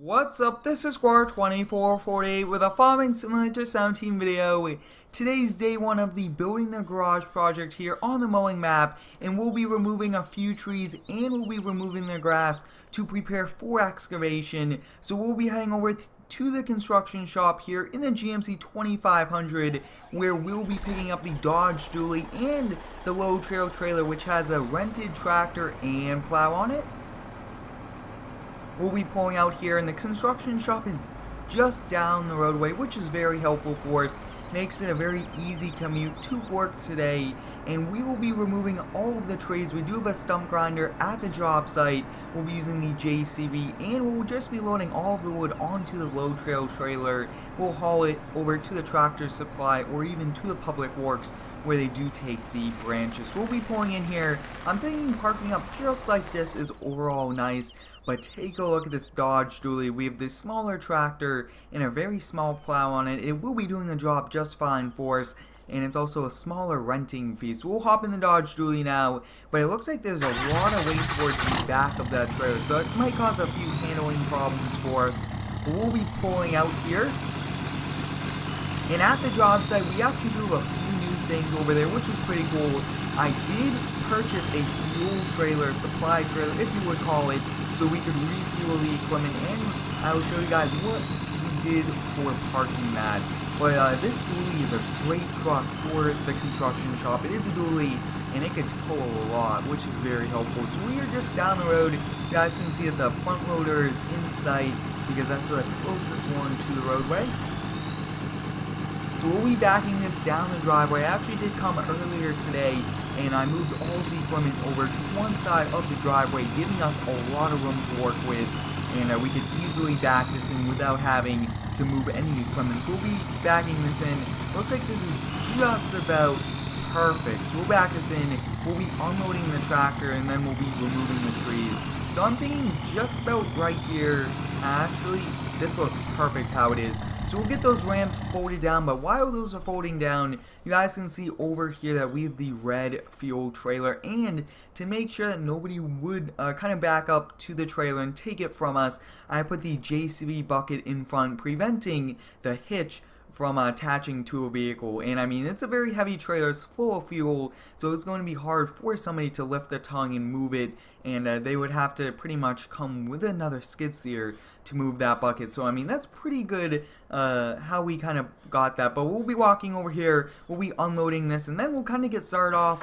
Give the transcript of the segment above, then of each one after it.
What's up, this is Square2448 with a Farming Simulator 17 video. Today's day one of the Building the Garage project here on the mowing map, and we'll be removing a few trees and we'll be removing the grass to prepare for excavation. So we'll be heading over to the construction shop here in the GMC 2500, where we'll be picking up the Dodge Dually and the Low Trail trailer, which has a rented tractor and plow on it. We'll be pulling out here, and the construction shop is just down the roadway, which is very helpful for us. Makes it a very easy commute to work today, and we will be removing all of the trees. We do have a stump grinder at the job site. We'll be using the JCB, and we'll just be loading all of the wood onto the Low Trail trailer. We'll haul it over to the tractor supply or even to the public works where they do take the branches. We'll be pulling in here. I'm thinking parking up just like this is overall nice. But take a look at this Dodge Dually. We have this smaller tractor and a very small plow on it. It will be doing the job just fine for us, and it's also a smaller renting fee. So we'll hop in the Dodge Dually now, but it looks like there's a lot of weight towards the back of that trailer, so it might cause a few handling problems for us. But we'll be pulling out here. And at the job site, we actually do a few new things over there, which is pretty cool. I did purchase a fuel trailer, supply trailer, if you would call it, so we could refuel the equipment, and I will show you guys what we did for parking that. But this dually is a great truck for the construction shop. It is a dually, and it can tow a lot, which is very helpful. So we are just down the road. You guys can see that the front loader is in sight, because that's the closest one to the roadway. So we'll be backing this down the driveway. I actually did come earlier today, and I moved all of the equipment over to one side of the driveway, giving us a lot of room to work with, and we could easily back this in without having to move any equipment. So we'll be backing this in. Looks like this is just about perfect. So we'll back this in, we'll be unloading the tractor, and then we'll be removing the trees. So I'm thinking just about right here. Actually, this looks perfect how it is. So we'll get those ramps folded down, but while those are folding down, you guys can see over here that we have the red fuel trailer, and to make sure that nobody would kind of back up to the trailer and take it from us, I put the JCB bucket in front, preventing the hitch from attaching to a vehicle. And I mean, it's a very heavy trailer, it's full of fuel, so it's going to be hard for somebody to lift the tongue and move it, and they would have to pretty much come with another skid steer to move that bucket. So I mean, that's pretty good how we kind of got that. But we'll be walking over here, we'll be unloading this, and then we'll kind of get started off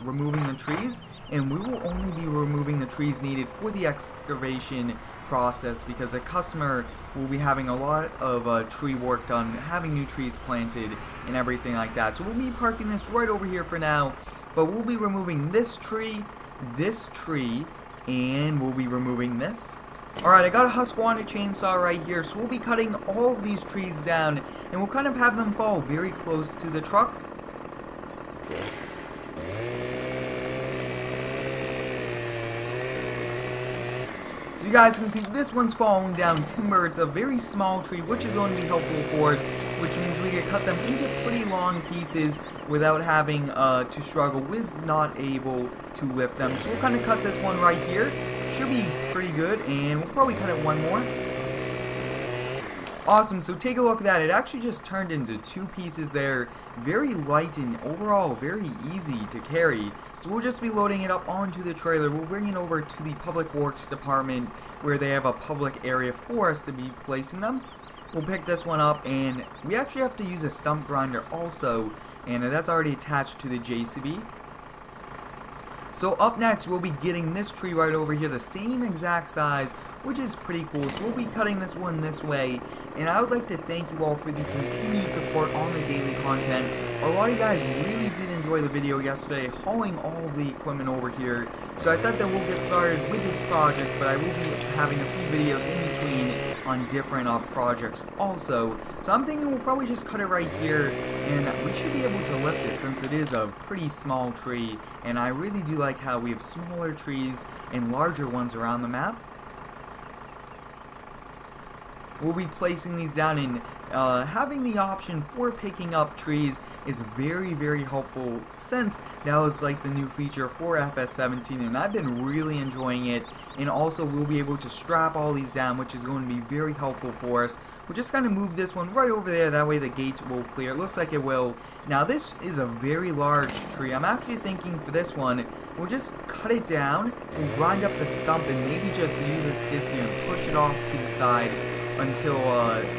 removing the trees, and we will only be removing the trees needed for the excavation process, because a customer will be having a lot of tree work done, having new trees planted and everything like that. So we'll be parking this right over here for now, but we'll be removing this tree, and we'll be removing this. Alright, I got a Husqvarna chainsaw right here, so we'll be cutting all of these trees down, and we'll kind of have them fall very close to the truck. So you guys can see this one's falling down timber. It's a very small tree, which is going to be helpful for us, which means we can cut them into pretty long pieces without having to struggle with not able to lift them. So we'll kind of cut this one right here. Should be pretty good, and we'll probably cut it one more. Awesome, so take a look at that. It actually just turned into two pieces there. Very light and overall very easy to carry. So we'll just be loading it up onto the trailer. We'll bring it over to the Public Works department, where they have a public area for us to be placing them. We'll pick this one up, and we actually have to use a stump grinder also, and that's already attached to the JCB. So up next, we'll be getting this tree right over here, the same exact size, which is pretty cool. So we'll be cutting this one this way, and I would like to thank you all for the continued support on the daily content. A lot of you guys really did enjoy the video yesterday, hauling all of the equipment over here. So I thought that we'll get started with this project, but I will be having a few videos in between on different projects also. So I'm thinking we'll probably just cut it right here, and we should be able to lift it since it is a pretty small tree, and I really do like how we have smaller trees and larger ones around the map. we'll be placing these down, and having the option for picking up trees is very, very helpful, since that was like the new feature for FS17, and I've been really enjoying it. And also we'll be able to strap all these down, which is going to be very helpful for us. We'll just kind of move this one right over there, that way the gate will clear. It looks like it will. Now this is a very large tree. I'm actually thinking for this one, we'll just cut it down, we'll grind up the stump, and maybe just use a skid steer and push it off to the side until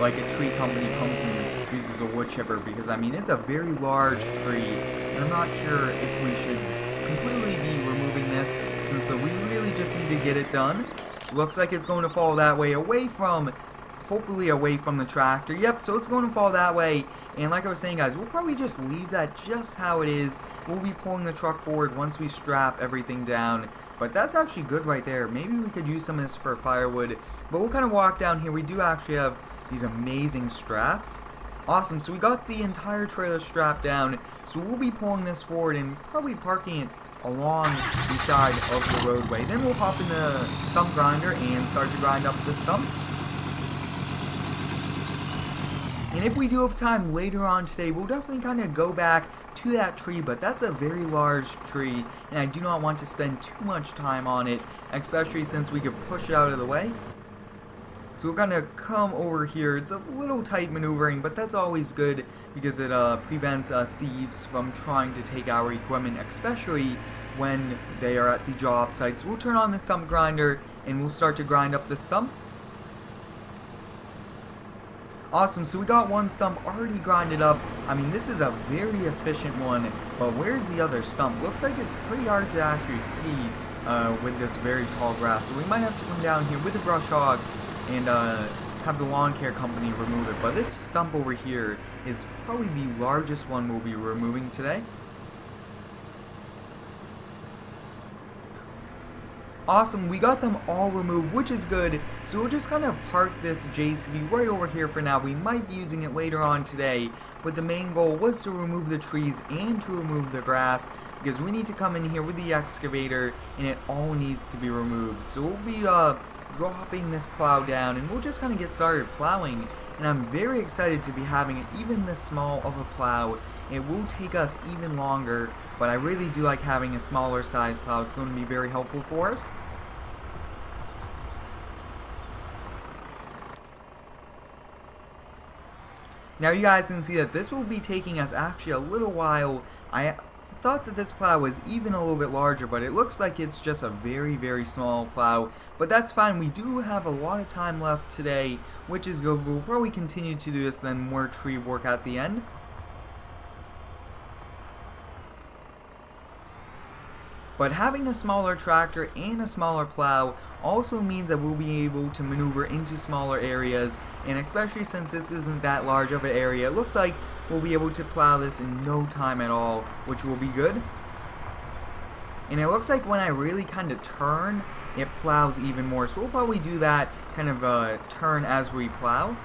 like a tree company comes and uses a wood chipper, because I mean it's a very large tree, and I'm not sure if we should completely be removing this, since we really just need to get it done. Looks like it's going to fall that way, hopefully away from the tractor. Yep, so it's going to fall that way. And like I was saying, guys, we'll probably just leave that just how it is. We'll be pulling the truck forward once we strap everything down. But that's actually good right there. Maybe we could use some of this for firewood. But we'll kind of walk down here. We do actually have these amazing straps. Awesome, so we got the entire trailer strapped down. So we'll be pulling this forward and probably parking it along the side of the roadway. Then we'll hop in the stump grinder and start to grind up the stumps. And if we do have time later on today, we'll definitely kind of go back to that tree, but that's a very large tree, and I do not want to spend too much time on it, especially since we could push it out of the way. So we're gonna come over here. It's a little tight maneuvering, but that's always good because it prevents thieves from trying to take our equipment, especially when they are at the job sites. We'll turn on the stump grinder and we'll start to grind up the stump. Awesome, so we got one stump already grinded up. I mean, this is a very efficient one, but where's the other stump? Looks like it's pretty hard to actually see with this very tall grass, so we might have to come down here with the brush hog and have the lawn care company remove it. But this stump over here is probably the largest one we'll be removing today. Awesome, we got them all removed, which is good. So we'll just kind of park this JCB right over here for now. We might be using it later on today, but the main goal was to remove the trees and to remove the grass, because we need to come in here with the excavator and it all needs to be removed. So we'll be dropping this plow down and we'll just kind of get started plowing. And I'm very excited to be having it even this small of a plow. It will take us even longer, but I really do like having a smaller size plow. It's going to be very helpful for us. Now you guys can see that this will be taking us actually a little while. I thought that this plow was even a little bit larger, but it looks like it's just a very, very small plow. But that's fine. We do have a lot of time left today, which is good. We'll probably continue to do this, then more tree work at the end. But having a smaller tractor and a smaller plow also means that we'll be able to maneuver into smaller areas, and especially since this isn't that large of an area, it looks like we'll be able to plow this in no time at all, which will be good. And it looks like when I really kind of turn, it plows even more, so we'll probably do that kind of turn as we plow.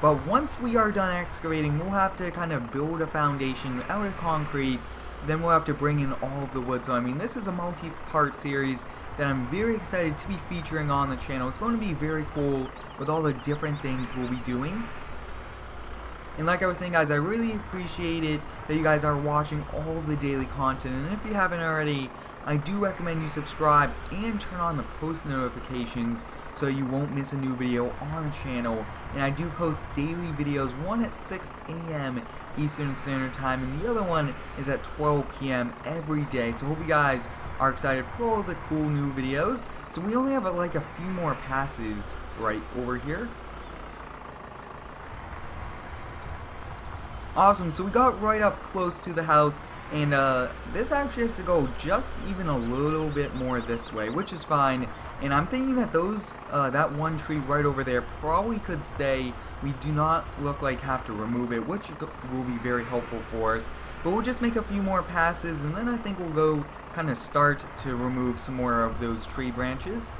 But once we are done excavating, we'll have to kind of build a foundation out of concrete. Then we'll have to bring in all of the wood. So I mean, this is a multi-part series that I'm very excited to be featuring on the channel. It's going to be very cool with all the different things we'll be doing. And like I was saying, guys, I really appreciate it that you guys are watching all of the daily content. And if you haven't already, I do recommend you subscribe and turn on the post notifications so you won't miss a new video on the channel. And I do post daily videos, one at 6 a.m. Eastern Standard Time, and the other one is at 12 p.m. every day. So hope you guys are excited for all the cool new videos. So we only have like a few more passes right over here. Awesome, so we got right up close to the house, and this actually has to go just even a little bit more this way, which is fine. And I'm thinking that that one tree right over there probably could stay. We do not look like have to remove it, which will be very helpful for us. But we'll just make a few more passes, and then I think we'll go kind of start to remove some more of those tree branches.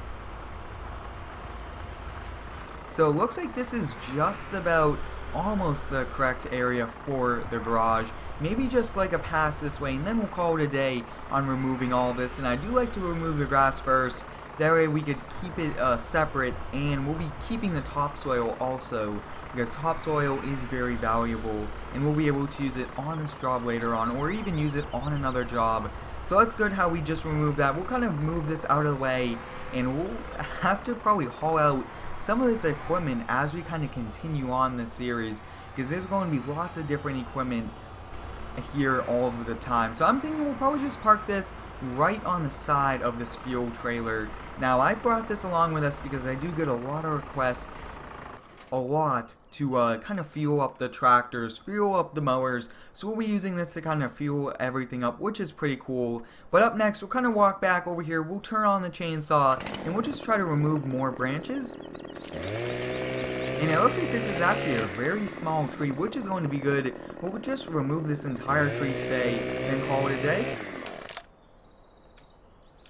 So it looks like this is just about almost the correct area for the garage. Maybe just like a pass this way, and then we'll call it a day on removing all this. And I do like to remove the grass first, That way we could keep it separate, and we'll be keeping the topsoil also, because topsoil is very valuable, and we'll be able to use it on this job later on, or even use it on another job. So that's good how we just removed that. We'll kind of move this out of the way, and we'll have to probably haul out some of this equipment as we kind of continue on this series, because there's going to be lots of different equipment here all of the time. So I'm thinking we'll probably just park this right on the side of this fuel trailer. Now I brought this along with us because I do get a lot of requests, to kind of fuel up the tractors, fuel up the mowers. So we'll be using this to kind of fuel everything up, which is pretty cool. But up next, we'll kind of walk back over here, we'll turn on the chainsaw, and we'll just try to remove more branches. And it looks like this is actually a very small tree, which is going to be good. We'll just remove this entire tree today and call it a day.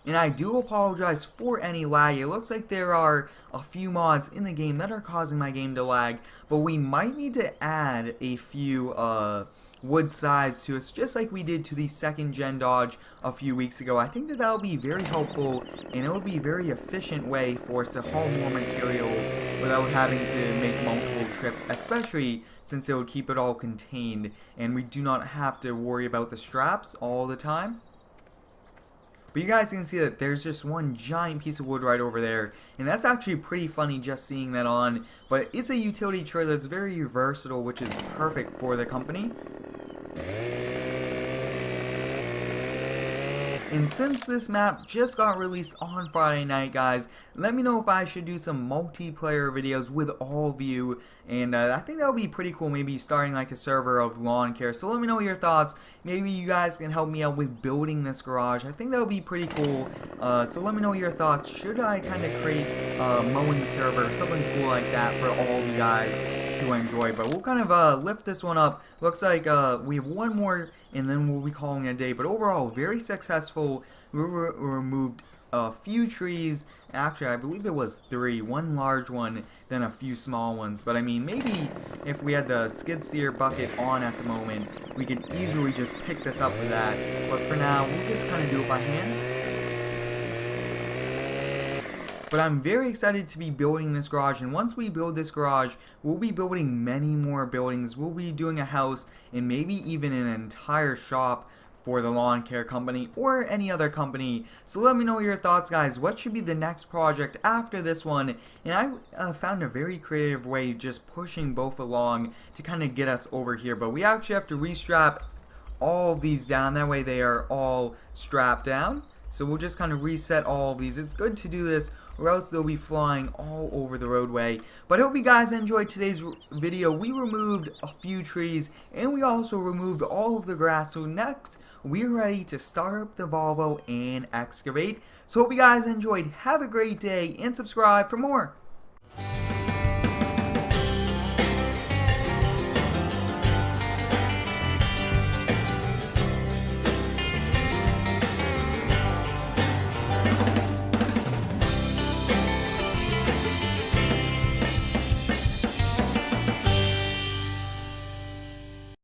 And I do apologize for any lag. It looks like there are a few mods in the game that are causing my game to lag, but we might need to add a few wood sides to us, just like we did to the 2nd gen Dodge a few weeks ago. I think that will be very helpful, and it will be a very efficient way for us to haul more material without having to make multiple trips, especially since it would keep it all contained, and we do not have to worry about the straps all the time. But you guys can see that there's just one giant piece of wood right over there, and that's actually pretty funny just seeing that on. But it's a utility trailer that's very versatile, which is perfect for the company. And since this map just got released on Friday night, guys, let me know if I should do some multiplayer videos with all of you. And I think that would be pretty cool, maybe starting like a server of lawn care. So let me know your thoughts. Maybe you guys can help me out with building this garage. I think that would be pretty cool. So let me know your thoughts. Should I kind of create a mowing server, something cool like that for all of you guys to enjoy? But we'll kind of lift this one up. Looks like we have one more, and then we'll be calling it a day. But overall, very successful. We removed a few trees. Actually, I believe it was 3. One large one, then a few small ones. But I mean, maybe if we had the Skidsteer bucket on at the moment, we could easily just pick this up with that. But for now, we'll just kind of do it by hand. But I'm very excited to be building this garage, and once we build this garage, we'll be building many more buildings. We'll be doing a house and maybe even an entire shop for the lawn care company or any other company. So let me know your thoughts, guys. What should be the next project after this one? And I found a very creative way just pushing both along to kind of get us over here. But we actually have to restrap all of these down. That way they are all strapped down. So we'll just kind of reset all of these. It's good to do this, or else they'll be flying all over the roadway. But I hope you guys enjoyed today's video. We removed a few trees, and we also removed all of the grass. So next, we're ready to start up the Volvo and excavate. So hope you guys enjoyed. Have a great day, and subscribe for more.